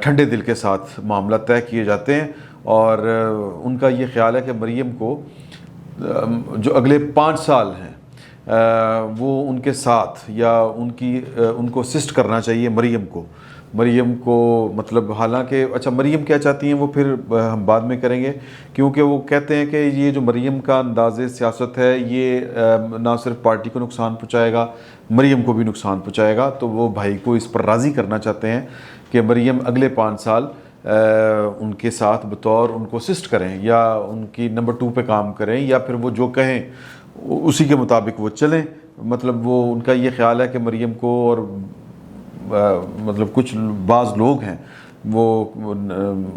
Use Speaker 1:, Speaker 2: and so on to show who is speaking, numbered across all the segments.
Speaker 1: ٹھنڈے دل کے ساتھ معاملہ طے کیے جاتے ہیں، اور ان کا یہ خیال ہے کہ مریم کو جو اگلے 5 سال ہیں وہ ان کے ساتھ، یا ان کو اسسٹ کرنا چاہیے مریم کو مطلب، حالانکہ اچھا مریم کیا چاہتی ہیں وہ پھر ہم بعد میں کریں گے، کیونکہ وہ کہتے ہیں کہ یہ جو مریم کا انداز سیاست ہے یہ نہ صرف پارٹی کو نقصان پہنچائے گا، مریم کو بھی نقصان پہنچائے گا، تو وہ بھائی کو اس پر راضی کرنا چاہتے ہیں کہ مریم اگلے 5 سال ان کے ساتھ بطور ان کو اسسٹ کریں، یا ان کی نمبر 2 پہ کام کریں، یا پھر وہ جو کہیں اسی کے مطابق وہ چلیں۔ مطلب وہ ان کا یہ خیال ہے کہ مریم کو، اور مطلب کچھ بعض لوگ ہیں وہ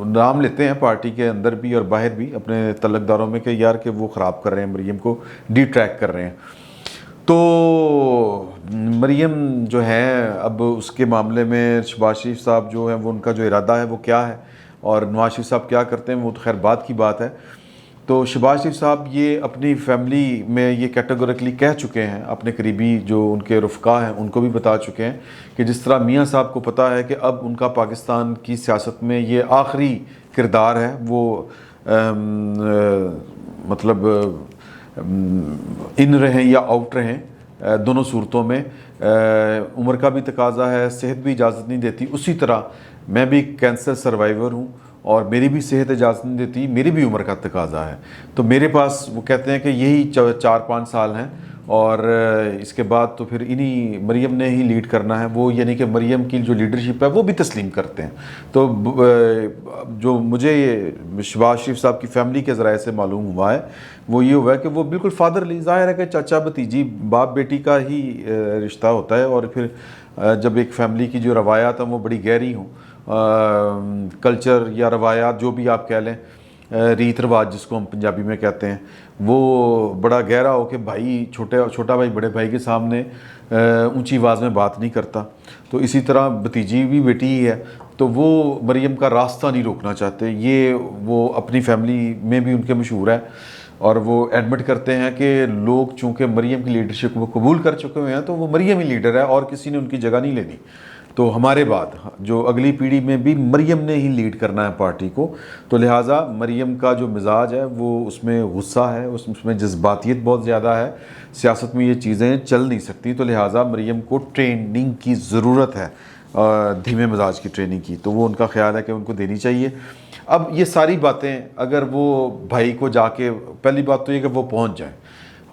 Speaker 1: نام لیتے ہیں پارٹی کے اندر بھی اور باہر بھی اپنے تعلق داروں میں کہ یار کہ وہ خراب کر رہے ہیں مریم کو، ڈی ٹریک کر رہے ہیں۔ تو مریم جو ہے اب اس کے معاملے میں شہباز شریف صاحب جو ہیں وہ ان کا جو ارادہ ہے وہ کیا ہے، اور نواز شریف صاحب کیا کرتے ہیں وہ تو خیر بات کی بات ہے۔ تو شہباز شریف صاحب یہ اپنی فیملی میں یہ کیٹیگوریکلی کہہ چکے ہیں، اپنے قریبی جو ان کے رفقا ہیں ان کو بھی بتا چکے ہیں کہ جس طرح میاں صاحب کو پتہ ہے کہ اب ان کا پاکستان کی سیاست میں یہ آخری کردار ہے، وہ مطلب ان رہیں یا آؤٹ رہیں، دونوں صورتوں میں عمر کا بھی تقاضا ہے، صحت بھی اجازت نہیں دیتی، اسی طرح میں بھی کینسر سروائیور ہوں اور میری بھی صحت اجازت نہیں دیتی، میری بھی عمر کا تقاضا ہے، تو میرے پاس وہ کہتے ہیں کہ یہی 4-5 سال ہیں، اور اس کے بعد تو پھر انہی مریم نے ہی لیڈ کرنا ہے، وہ یعنی کہ مریم کی جو لیڈرشپ ہے وہ بھی تسلیم کرتے ہیں۔ تو جو مجھے شہباز شریف صاحب کی فیملی کے ذرائع سے معلوم ہوا ہے وہ یہ ہوا ہے کہ وہ بالکل فادرلی، ظاہر ہے کہ چاچا بھتیجی باپ بیٹی کا ہی رشتہ ہوتا ہے، اور پھر جب ایک فیملی کی جو روایات ہیں وہ بڑی گہری ہوں، کلچر یا روایات جو بھی آپ کہہ لیں، ریت رواج جس کو ہم پنجابی میں کہتے ہیں، وہ بڑا گہرا ہو کہ بھائی چھوٹا بھائی بڑے بھائی کے سامنے اونچی آواز میں بات نہیں کرتا، تو اسی طرح بھتیجی بھی بیٹی ہی ہے، تو وہ مریم کا راستہ نہیں روکنا چاہتے۔ یہ وہ اپنی فیملی میں بھی ان کے مشہور ہے، اور وہ ایڈمٹ کرتے ہیں کہ لوگ چونکہ مریم کی لیڈرشپ کو قبول کر چکے ہوئے ہیں تو وہ مریم ہی لیڈر ہے اور کسی نے ان کی جگہ نہیں لینی، تو ہمارے بعد جو اگلی پیڑھی میں بھی مریم نے ہی لیڈ کرنا ہے پارٹی کو، تو لہٰذا مریم کا جو مزاج ہے وہ اس میں غصہ ہے، اس میں جذباتیت بہت زیادہ ہے، سیاست میں یہ چیزیں چل نہیں سکتی، تو لہٰذا مریم کو ٹریننگ کی ضرورت ہے، دھیمے مزاج کی ٹریننگ کی، تو وہ ان کا خیال ہے کہ ان کو دینی چاہیے۔ اب یہ ساری باتیں اگر وہ بھائی کو جا کے، پہلی بات تو یہ کہ وہ پہنچ جائیں،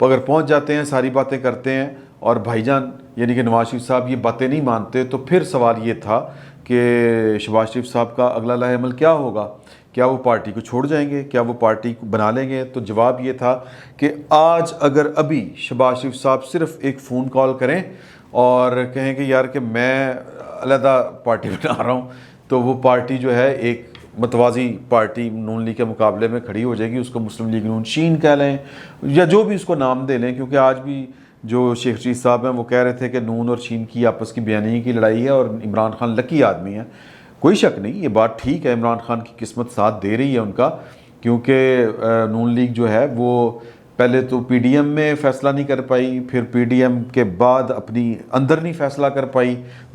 Speaker 1: اگر پہنچ جاتے ہیں ساری باتیں کرتے ہیں اور بھائی جان یعنی کہ نواز شریف صاحب یہ باتیں نہیں مانتے، تو پھر سوال یہ تھا کہ شہباز شریف صاحب کا اگلا لاہ عمل کیا ہوگا، کیا وہ پارٹی کو چھوڑ جائیں گے، کیا وہ پارٹی کو بنا لیں گے؟ تو جواب یہ تھا کہ آج اگر ابھی شہباز شریف صاحب صرف ایک فون کال کریں اور کہیں کہ یار کہ میں علیحدہ پارٹی بنا رہا ہوں، تو وہ پارٹی جو ہے ایک متوازی پارٹی نون لیگ کے مقابلے میں کھڑی ہو جائے گی، اس کو مسلم لیگ نون شین کہہ لیں یا جو بھی اس کو نام دے لیں، کیونکہ آج بھی جو شیخ رشید صاحب ہیں وہ کہہ رہے تھے کہ نون اور شین کی آپس کی بیانیے کی لڑائی ہے اور عمران خان لکی آدمی ہے، کوئی شک نہیں، یہ بات ٹھیک ہے، عمران خان کی قسمت ساتھ دے رہی ہے ان کا، کیونکہ نون لیگ جو ہے وہ پہلے تو پی ڈی ایم میں فیصلہ نہیں کر پائی، پھر پی ڈی ایم کے بعد اپنی اندر نہیں فیصلہ کر پائی،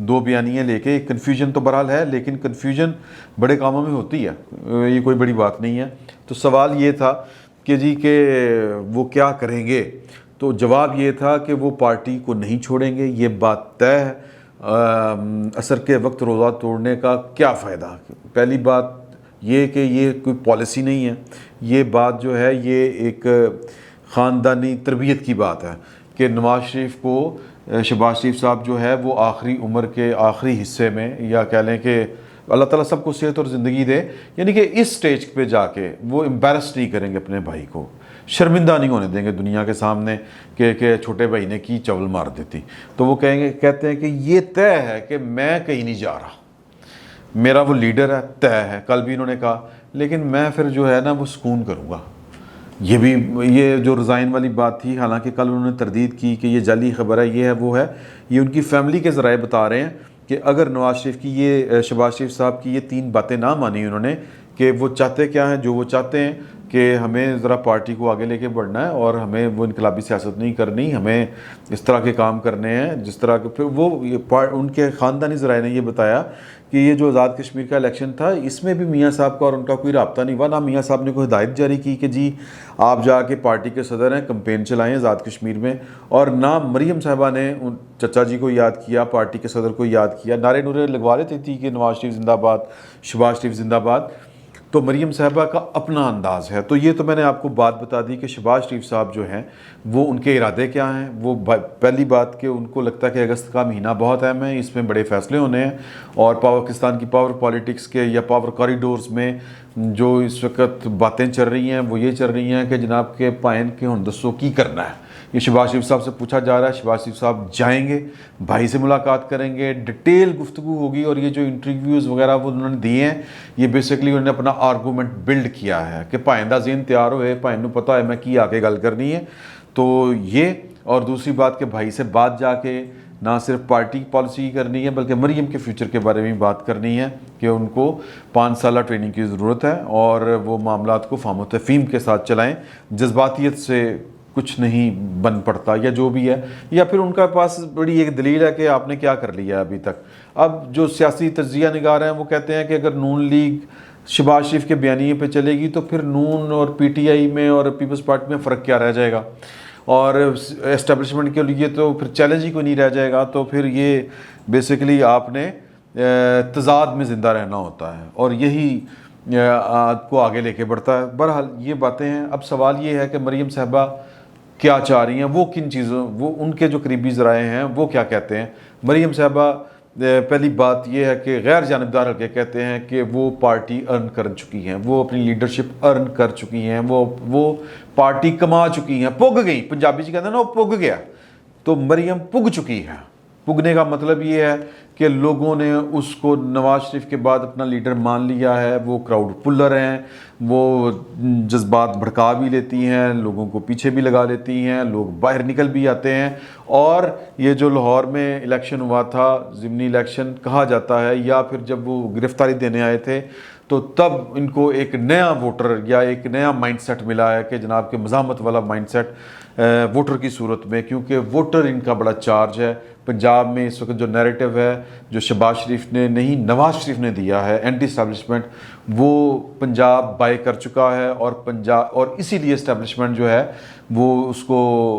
Speaker 1: 2 بیانیاں لے کے، کنفیوژن تو بہرحال ہے، لیکن کنفیوژن بڑے کاموں میں ہوتی ہے، یہ کوئی بڑی بات نہیں ہے۔ تو سوال یہ تھا کہ جی کہ وہ کیا کریں گے، تو جواب یہ تھا کہ وہ پارٹی کو نہیں چھوڑیں گے، یہ بات طے ہے، عصر کے وقت روزہ توڑنے کا کیا فائدہ؟ پہلی بات یہ کہ یہ کوئی پالیسی نہیں ہے، یہ بات جو ہے یہ ایک خاندانی تربیت کی بات ہے کہ نواز شریف کو شہباز شریف صاحب جو ہے وہ آخری عمر کے آخری حصے میں، یا کہہ لیں کہ اللہ تعالیٰ سب کو صحت اور زندگی دے، یعنی کہ اس سٹیج پہ جا کے وہ امبیرس نہیں کریں گے اپنے بھائی کو، شرمندہ نہیں ہونے دیں گے دنیا کے سامنے کہ چھوٹے بھائی نے کی چول مار دیتی، تو وہ کہتے ہیں کہ یہ طے ہے کہ میں کہیں نہیں جا رہا، میرا وہ لیڈر ہے، طے ہے، کل بھی انہوں نے کہا، لیکن میں پھر جو ہے نا وہ سکون کروں گا۔ یہ جو ریزائن والی بات تھی، حالانکہ کل انہوں نے تردید کی کہ یہ جعلی خبر ہے، یہ ہے وہ ہے، یہ ان کی فیملی کے ذرائع بتا رہے ہیں کہ اگر نواز شریف کی یہ شہباز شریف صاحب کی یہ 3 باتیں نہ مانی انہوں نے کہ وہ چاہتے کیا ہیں، جو وہ چاہتے ہیں، کہ ہمیں ذرا پارٹی کو آگے لے کے بڑھنا ہے اور ہمیں وہ انقلابی سیاست نہیں کرنی، ہمیں اس طرح کے کام کرنے ہیں جس طرح کے پھر وہ ان کے خاندانی ذرائع نے یہ بتایا کہ یہ جو آزاد کشمیر کا الیکشن تھا اس میں بھی میاں صاحب کا اور ان کا کوئی رابطہ نہیں ہوا، نہ میاں صاحب نے کوئی ہدایت جاری کی کہ جی آپ جا کے پارٹی کے صدر ہیں کمپین چلائیں آزاد کشمیر میں، اور نہ مریم صاحبہ نے ان چچا جی کو یاد کیا، پارٹی کے صدر کو یاد کیا، نعرے نورے لگوا لیتی تھی کہ نواز شریف زندہ باد، شہباز شریف زندہ باد، تو مریم صاحبہ کا اپنا انداز ہے۔ تو یہ تو میں نے آپ کو بات بتا دی کہ شہباز شریف صاحب جو ہیں وہ ان کے ارادے کیا ہیں۔ وہ پہلی بات کہ ان کو لگتا ہے کہ اگست کا مہینہ بہت اہم ہے، اس میں بڑے فیصلے ہونے ہیں، اور پاکستان کی پاور پالیٹکس کے یا پاور کوریڈورز میں جو اس وقت باتیں چل رہی ہیں وہ یہ چل رہی ہیں کہ جناب کے پائن کے ہن دسو کی کرنا ہے۔ یہ شہباز شریف صاحب سے پوچھا جا رہا ہے، شہباز شریف صاحب جائیں گے، بھائی سے ملاقات کریں گے، ڈیٹیل گفتگو ہوگی، اور یہ جو انٹرویوز وغیرہ وہ انہوں نے دیے ہیں یہ بیسکلی انہوں نے اپنا آرگومنٹ بلڈ کیا ہے کہ پائن دا ذہن تیار ہوئے، پائن نو پتہ ہے میں کی آ کے گل کرنی ہے۔ تو یہ، اور دوسری بات کہ بھائی سے بات جا کے نہ صرف پارٹی پالیسی کرنی ہے بلکہ مریم کے فیوچر کے بارے میں بات کرنی ہے کہ ان کو 5 سالہ ٹریننگ کی ضرورت ہے اور وہ معاملات کو فہم و تفہیم کے ساتھ چلائیں، جذباتیت سے کچھ نہیں بن پڑتا یا جو بھی ہے، یا پھر ان کا پاس بڑی ایک دلیل ہے کہ آپ نے کیا کر لیا ہے ابھی تک۔ اب جو سیاسی تجزیہ نگار ہیں وہ کہتے ہیں کہ اگر نون لیگ شہباز شریف کے بیانیے پہ چلے گی تو پھر نون اور پی ٹی آئی میں اور پیپلز پارٹی میں فرق کیا رہ جائے گا، اور اسٹیبلشمنٹ کے لیے تو پھر چیلنج ہی کوئی نہیں رہ جائے گا۔ تو پھر یہ بیسیکلی آپ نے تضاد میں زندہ رہنا ہوتا ہے اور یہی کو آگے لے کے بڑھتا ہے۔ بہرحال یہ باتیں ہیں۔ اب سوال یہ ہے کہ مریم صاحبہ کیا چاہ رہی ہیں، وہ کن چیزوں، وہ ان کے جو قریبی ذرائع ہیں وہ کیا کہتے ہیں۔ مریم صاحبہ پہلی بات یہ ہے کہ غیر جانبدار حلقے کہتے ہیں کہ وہ پارٹی ارن کر چکی ہیں، وہ اپنی لیڈرشپ ارن کر چکی ہیں، وہ پارٹی کما چکی ہیں، پگ گئی، پنجابی جی کہتے ہیں نا وہ پگ گیا، تو مریم پگ چکی ہے۔ پگنے کا مطلب یہ ہے کہ لوگوں نے اس کو نواز شریف کے بعد اپنا لیڈر مان لیا ہے، وہ کراؤڈ پلر ہیں، وہ جذبات بھڑکا بھی لیتی ہیں، لوگوں کو پیچھے بھی لگا لیتی ہیں، لوگ باہر نکل بھی آتے ہیں۔ اور یہ جو لاہور میں الیکشن ہوا تھا، ضمنی الیکشن کہا جاتا ہے، یا پھر جب وہ گرفتاری دینے آئے تھے تو تب ان کو ایک نیا ووٹر یا ایک نیا مائنڈ سیٹ ملا ہے کہ جناب کے مزاحمت والا مائنڈ سیٹ ووٹر کی صورت میں، کیونکہ ووٹر ان کا بڑا چارج ہے۔ پنجاب میں اس وقت جو نیریٹو ہے جو شہباز شریف نے نہیں نواز شریف نے دیا ہے اینٹی اسٹیبلشمنٹ، وہ پنجاب بائی کر چکا ہے، اور اسی لیے اسٹیبلشمنٹ جو ہے وہ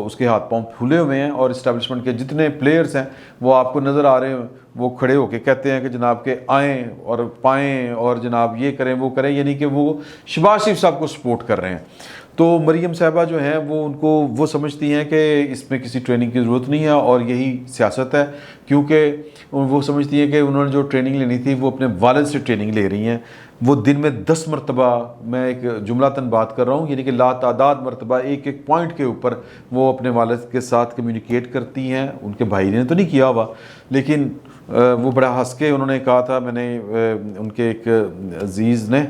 Speaker 1: اس کے ہاتھ پاؤں پھولے ہوئے ہیں، اور اسٹیبلشمنٹ کے جتنے پلیئرز ہیں وہ آپ کو نظر آ رہے ہیں، وہ کھڑے ہو کے کہتے ہیں کہ جناب کے آئیں اور پائیں اور جناب یہ کریں وہ کریں، یعنی کہ وہ شہباز شریف صاحب کو سپورٹ کر رہے ہیں۔ تو مریم صاحبہ جو ہیں وہ سمجھتی ہیں کہ اس میں کسی ٹریننگ کی ضرورت نہیں ہے، اور یہی سیاست ہے، کیونکہ وہ سمجھتی ہیں کہ انہوں نے جو ٹریننگ لینی تھی وہ اپنے والد سے ٹریننگ لے رہی ہیں۔ وہ دن میں 10 مرتبہ، میں ایک جملاتاً بات کر رہا ہوں، یعنی کہ لا تعداد مرتبہ ایک پوائنٹ کے اوپر وہ اپنے والد کے ساتھ کمیونیکیٹ کرتی ہیں۔ ان کے بھائی نے تو نہیں کیا ہوا، لیکن وہ بڑا ہنس کے انہوں نے کہا تھا، میں نے ان کے ایک عزیز نے،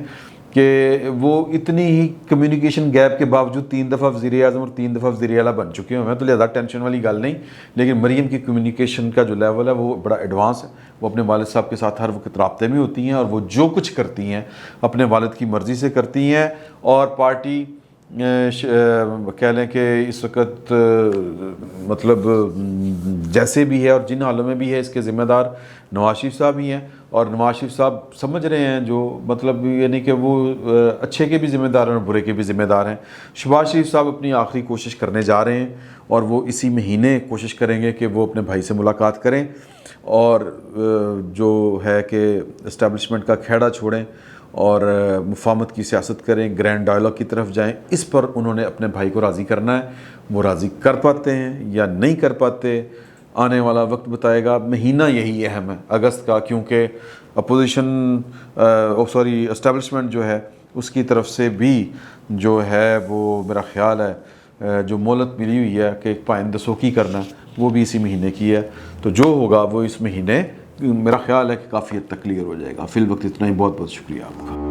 Speaker 1: کہ وہ اتنی ہی کمیونیکیشن گیپ کے باوجود 3 دفعہ وزیر اعظم اور 3 دفعہ وزیر اعلیٰ بن چکے ہیں، تو لہذا ٹینشن والی گل نہیں۔ لیکن مریم کی کمیونیکیشن کا جو لیول ہے وہ بڑا ایڈوانس ہے، وہ اپنے والد صاحب کے ساتھ ہر وقت رابطے میں ہوتی ہیں، اور وہ جو کچھ کرتی ہیں اپنے والد کی مرضی سے کرتی ہیں۔ اور پارٹی کہہ لیں کہ اس وقت مطلب جیسے بھی ہے اور جن حالوں میں بھی ہے، اس کے ذمہ دار نواز شریف صاحب ہی ہیں، اور نواز شریف صاحب سمجھ رہے ہیں جو مطلب یعنی کہ وہ اچھے کے بھی ذمہ دار ہیں اور برے کے بھی ذمہ دار ہیں۔ شہباز شریف صاحب اپنی آخری کوشش کرنے جا رہے ہیں، اور وہ اسی مہینے کوشش کریں گے کہ وہ اپنے بھائی سے ملاقات کریں، اور جو ہے کہ اسٹیبلشمنٹ کا کھیڑا چھوڑیں اور مفاہمت کی سیاست کریں، گرینڈ ڈائلاگ کی طرف جائیں۔ اس پر انہوں نے اپنے بھائی کو راضی کرنا ہے۔ وہ راضی کر پاتے ہیں یا نہیں کر پاتے، آنے والا وقت بتائے گا۔ مہینہ یہی اہم ہے اگست کا، کیونکہ اسٹیبلشمنٹ جو ہے اس کی طرف سے بھی جو ہے وہ میرا خیال ہے جو مہلت ملی ہوئی ہے کہ ایک پائن دسوکی کرنا، وہ بھی اسی مہینے کی ہے۔ تو جو ہوگا وہ اس مہینے میرا خیال ہے کہ کافی حد تک کلیئر ہو جائے گا۔ فی الوقت اتنا ہی، بہت بہت شکریہ آپ کا۔